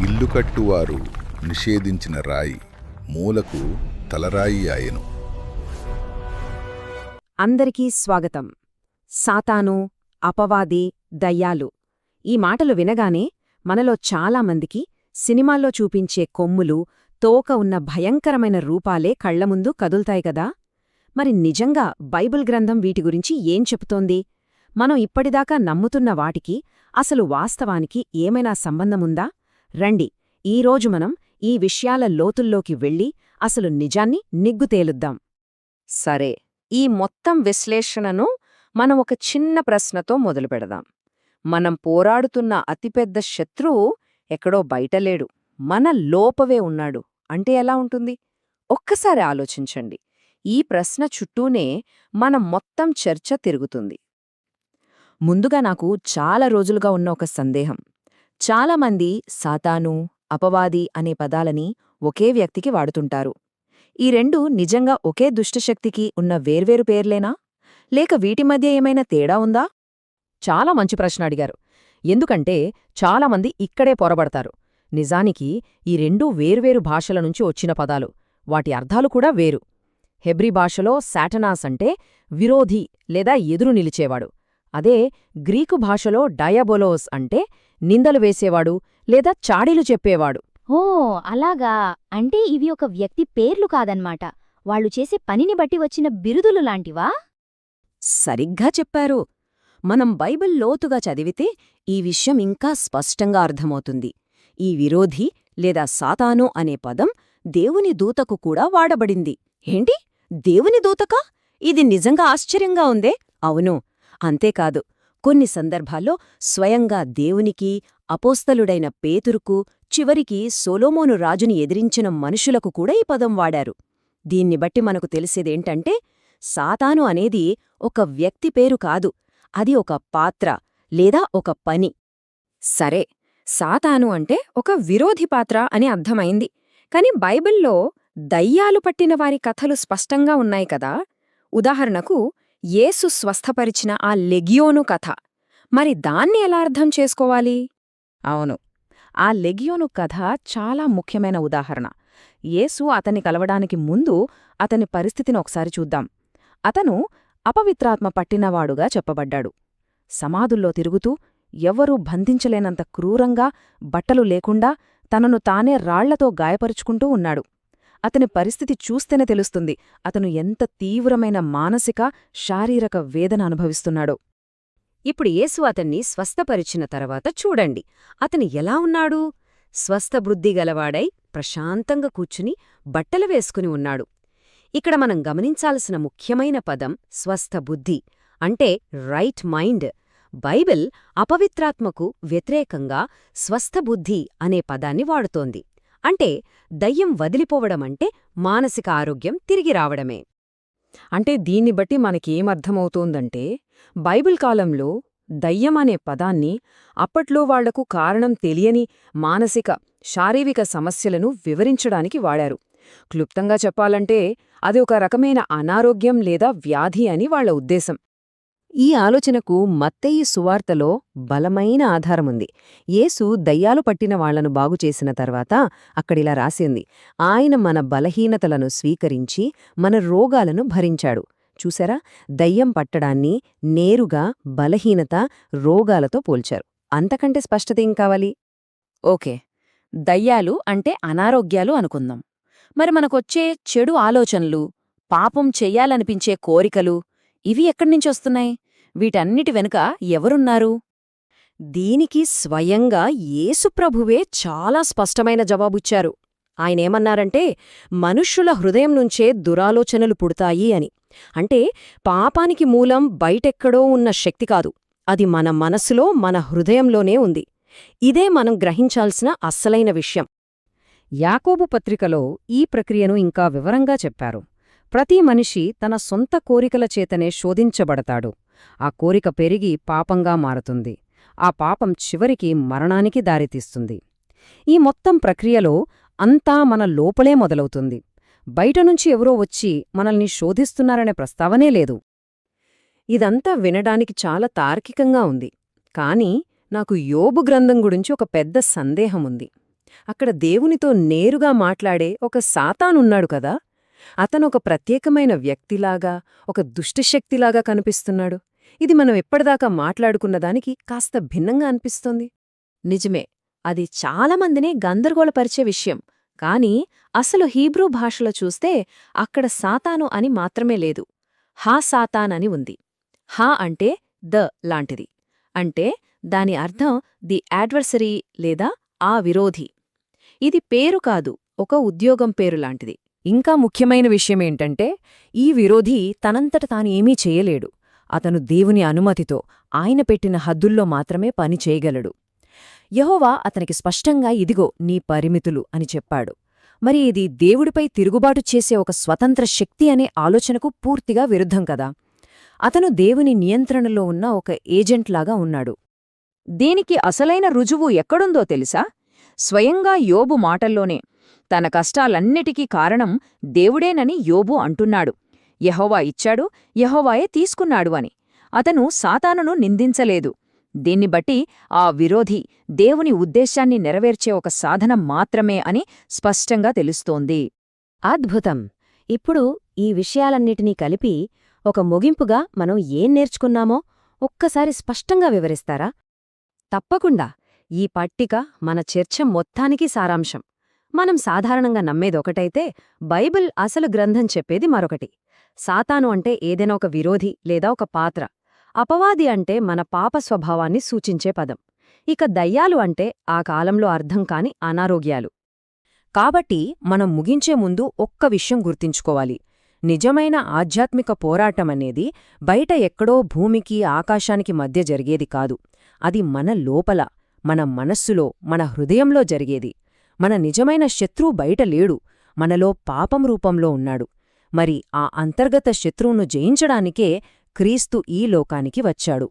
ఇల్లు కట్టువారు నిషేధించిన రాయి మూలకు తలరాయి ఆయెను. అందరికీ స్వాగతం. సాతాను, అపవాది, దయ్యాలు ఈ మాటలు వినగానే మనలో చాలామందికి సినిమాల్లో చూపించే కొమ్ములు, తోక ఉన్న భయంకరమైన రూపాలే కళ్లముందు కదుల్తాయి కదా. మరి నిజంగా బైబిల్ గ్రంథం వీటి గురించి ఏం చెబుతోంది? మనం ఇప్పటిదాకా నమ్ముతున్న వాటికి అసలు వాస్తవానికి ఏమైనా సంబంధముందా? రండి, ఈరోజు మనం ఈ విషయాల లోతుల్లోకి వెళ్ళి అసలు నిజాన్ని నిగ్గుతేలుద్దాం. సరే, ఈ మొత్తం విశ్లేషణను మనం ఒక చిన్న ప్రశ్నతో మొదలుపెడదాం. మనం పోరాడుతున్న అతిపెద్ద శత్రువు ఎక్కడో బయటలేడు, మన లోపవే ఉన్నాడు అంటే ఎలా ఉంటుంది? ఒక్కసారి ఆలోచించండి. ఈ ప్రశ్న చుట్టూనే మన మొత్తం చర్చ తిరుగుతుంది. ముందుగా నాకు చాలా రోజులుగా ఉన్న ఒక సందేహం. చాలామంది సాతాను, అపవాది అనే పదాలని ఒకే వ్యక్తికి వాడుతుంటారు. ఈ రెండు నిజంగా ఒకే దుష్టశక్తికి ఉన్న వేర్వేరు పేర్లేనా? లేక వీటి మధ్య ఏమైనా తేడా ఉందా? చాలా మంచి ప్రశ్న అడిగారు. ఎందుకంటే చాలామంది ఇక్కడే పొరబడతారు. నిజానికి ఈ రెండూ వేర్వేరు భాషల నుంచి వచ్చిన పదాలు, వాటి అర్థాలు కూడా వేరు. హెబ్రీ భాషలో శాటనాస్ అంటే విరోధి లేదా ఎదురు నిలిచేవాడు. అదే గ్రీకు భాషలో డయాబొలోస్ అంటే నిందలు వేసేవాడు లేదా చాడీలు చెప్పేవాడు. ఓ అలాగా. అంటే ఇవి ఒక వ్యక్తి పేర్లు కాదన్మాట, వాళ్ళు చేసే పనిని బట్టి వచ్చిన బిరుదులు లాంటివా? సరిగ్గా చెప్పారు. మనం బైబిల్ లోతుగా చదివితే ఈ విషయం ఇంకా స్పష్టంగా అర్థమవుతుంది. ఈ విరోధి లేదా సాతాను అనే పదం దేవుని దూతకు కూడా వాడబడింది. ఏంటి, దేవుని దూతకా? ఇది నిజంగా ఆశ్చర్యంగా ఉందే. అవును. అంతేకాదు, కొన్ని సందర్భాల్లో స్వయంగా దేవునికి, అపోస్తలుడైన పేతురుకు, చివరికి సొలొమోను రాజుని ఎదిరించిన మనుషులకు కూడా ఈ పదం వాడారు. దీన్ని బట్టి మనకు తెలిసేదేంటంటే సాతాను అనేది ఒక వ్యక్తి పేరు కాదు, అది ఒక పాత్ర లేదా ఒక పని. సరే, సాతాను అంటే ఒక విరోధి పాత్ర అని అర్థమైంది. కాని బైబిల్లో దయ్యాలు పట్టిన వారి కథలు స్పష్టంగా ఉన్నాయి కదా. ఉదాహరణకు యేసు స్వస్థపరిచిన ఆ లెగియోను కథ. మరి దాన్ని ఎలా అర్థం చేసుకోవాలి? అవును, ఆ లెగియోను కథ చాలా ముఖ్యమైన ఉదాహరణ. యేసు అతన్ని కలవడానికి ముందు అతని పరిస్థితిని ఒకసారి చూద్దాం. అతను అపవిత్రాత్మ పట్టినవాడుగా చెప్పబడ్డాడు. సమాధుల్లో తిరుగుతూ, ఎవ్వరూ బంధించలేనంత క్రూరంగా, బట్టలు లేకుండా తనను తానే రాళ్లతో గాయపరుచుకుంటూ ఉన్నాడు. అతని పరిస్థితి చూస్తేనే తెలుస్తుంది అతను ఎంత తీవ్రమైన మానసిక, శారీరక వేదన అనుభవిస్తున్నాడో. ఇప్పుడు యేసు అతన్ని స్వస్థపరిచిన తర్వాత చూడండి, అతను ఎలా ఉన్నాడు? స్వస్థబుద్ధి గలవాడై ప్రశాంతంగా కూర్చుని బట్టలు వేసుకుని ఉన్నాడు. ఇక్కడ మనం గమనించాల్సిన ముఖ్యమైన పదం స్వస్థబుద్ధి, అంటే రైట్ మైండ్. బైబిల్ అపవిత్రాత్మకు వ్యతిరేకంగా స్వస్థబుద్ధి అనే పదాన్ని వాడుతోంది. అంటే దయ్యం వదిలిపోవడమంటే మానసిక ఆరోగ్యం తిరిగి రావడమే. అంటే దీన్ని బట్టి మనకేమర్థమవుతోందంటే బైబిల్ కాలంలో దయ్యం అనే పదాన్ని అప్పట్లో వాళ్లకు కారణం తెలియని మానసిక, శారీరక సమస్యలను వివరించడానికి వాడారు. క్లుప్తంగా చెప్పాలంటే అది ఒక రకమైన అనారోగ్యం లేదా వ్యాధి అని వాళ్ల ఉద్దేశం. ఈ ఆలోచనకు మత్తయి సువార్తలో బలమైన ఆధారముంది. యేసు దయ్యాలు పట్టిన వాళ్లను బాగుచేసిన తర్వాత అక్కడిలా రాసింది, ఆయన మన బలహీనతలను స్వీకరించి మన రోగాలను భరించాడు. చూసారా, దయ్యం పట్టడాన్ని నేరుగా బలహీనత, రోగాలతో పోల్చారు. అంతకంటే స్పష్టతేం కావాలి? ఓకే, దయ్యాలు అంటే అనారోగ్యాలు అనుకుందాం. మరి మనకొచ్చే చెడు ఆలోచనలు, పాపం చెయ్యాలనిపించే కోరికలు, ఇవి ఎక్కడ్నించొస్తున్నాయి? వీటన్నిటి వెనుక ఎవరున్నారు? దీనికి స్వయంగా యేసుప్రభువే చాలా స్పష్టమైన జవాబుచ్చారు. ఆయనేమన్నారంటే మనుష్యుల హృదయం నుంచే దురాలోచనలు పుడతాయి అని. అంటే పాపానికి మూలం బయటెక్కడో ఉన్న శక్తి కాదు, అది మన మనసులో, మన హృదయంలోనే ఉంది. ఇదే మనం గ్రహించాల్సిన అస్సలైన విషయం. యాకోబు పత్రికలో ఈ ప్రక్రియను ఇంకా వివరంగా చెప్పారు. ప్రతి మనిషి తన సొంత కోరికల చేతనే శోధించబడతాడు. ఆ కోరిక పెరిగి పాపంగా మారుతుంది. ఆ పాపం చివరికి మరణానికి దారితీస్తుంది. ఈ మొత్తం ప్రక్రియలో అంతా మన లోపలే మొదలవుతుంది. బయటనుంచి ఎవరో వచ్చి మనల్ని శోధిస్తున్నారనే ప్రస్తావనే లేదు. ఇదంతా వినడానికి చాలా తార్కికంగా ఉంది. కాని నాకు యోబు గ్రంథం గురించి ఒక పెద్ద సందేహముంది. అక్కడ దేవునితో నేరుగా మాట్లాడే ఒక సాతానున్నాడు కదా, అతనొక ప్రత్యేకమైన వ్యక్తిలాగా, ఒక దుష్టశక్తిలాగా కనిపిస్తున్నాడు. ఇది మనం ఎప్పటిదాకా మాట్లాడుకున్నదానికి కాస్త భిన్నంగా అనిపిస్తోంది. నిజమే, అది చాలామందిని గందరగోళపరిచే విషయం. కానీ అసలు హీబ్రూ భాషలో చూస్తే అక్కడ సాతాను అని మాత్రమే లేదు, హా సాతాన్ అని ఉంది. హా అంటే ద లాంటిది. అంటే దాని అర్థం ది యాడ్వర్సరీ లేదా ఆ విరోధి. ఇది పేరు కాదు, ఒక ఉద్యోగం పేరు లాంటిది. ఇంకా ముఖ్యమైన విషయమేంటంటే, ఈ విరోధి తనంతట తాను ఏమీ చేయలేడు. అతను దేవుని అనుమతితో, ఆయన పెట్టిన హద్దుల్లో మాత్రమే పని చేయగలడు. యెహోవా అతనికి స్పష్టంగా ఇదిగో నీ పరిమితులు అని చెప్పాడు. మరి ఇది దేవుడిపై తిరుగుబాటు చేసే ఒక స్వతంత్ర శక్తి అనే ఆలోచనకు పూర్తిగా విరుద్ధం కదా. అతను దేవుని నియంత్రణలో ఉన్న ఒక ఏజెంట్లాగా ఉన్నాడు. దీనికి అసలైన రుజువు ఎక్కడుందో తెలుసా? స్వయంగా యోబు మాటల్లోనే. తన కష్టాలన్నిటికీ కారణం దేవుడేనని యోబు అంటున్నాడు. యెహోవా ఇచ్చాడు, యెహోవాయే తీసుకున్నాడు అని. అతను సాతానును నిందించలేదు. దీన్ని బట్టి ఆ విరోధి దేవుని ఉద్దేశాన్ని నెరవేర్చే ఒక సాధనం మాత్రమే అని స్పష్టంగా తెలుస్తోంది. అద్భుతం! ఇప్పుడు ఈ విషయాలన్నిటినీ కలిపి ఒక ముగింపుగా మనం ఏం నేర్చుకున్నామో ఒక్కసారి స్పష్టంగా వివరిస్తారా? తప్పకుండా. ఈ పట్టిక మన చర్చ మొత్తానికి సారాంశం. మనం సాధారణంగా నమ్మేదొకటైతే బైబిల్ అసలు గ్రంథం చెప్పేది మరొకటి. సాతాను అంటే ఏదైనా ఒక విరోధి లేదా ఒక పాత్ర. అపవాది అంటే మన పాప స్వభావాన్ని సూచించే పదం. ఇక దయ్యాలు అంటే ఆ కాలంలో అర్థం కాని అనారోగ్యాలు. కాబట్టి మనం ముగించే ముందు ఒక్క విషయం గుర్తుంచుకోవాలి. నిజమైన ఆధ్యాత్మిక పోరాటమనేది బయట ఎక్కడో భూమికి ఆకాశానికి మధ్య జరిగేది కాదు. అది మన లోపల, మన మనస్సులో, మన హృదయంలో జరిగేది. మన నిజమైన శత్రువు బయట లేడు, మనలో పాపం రూపంలో ఉన్నాడు. మరి ఆ అంతర్గత శత్రువును జయించడానికే క్రీస్తు ఈ లోకానికి వచ్చాడు.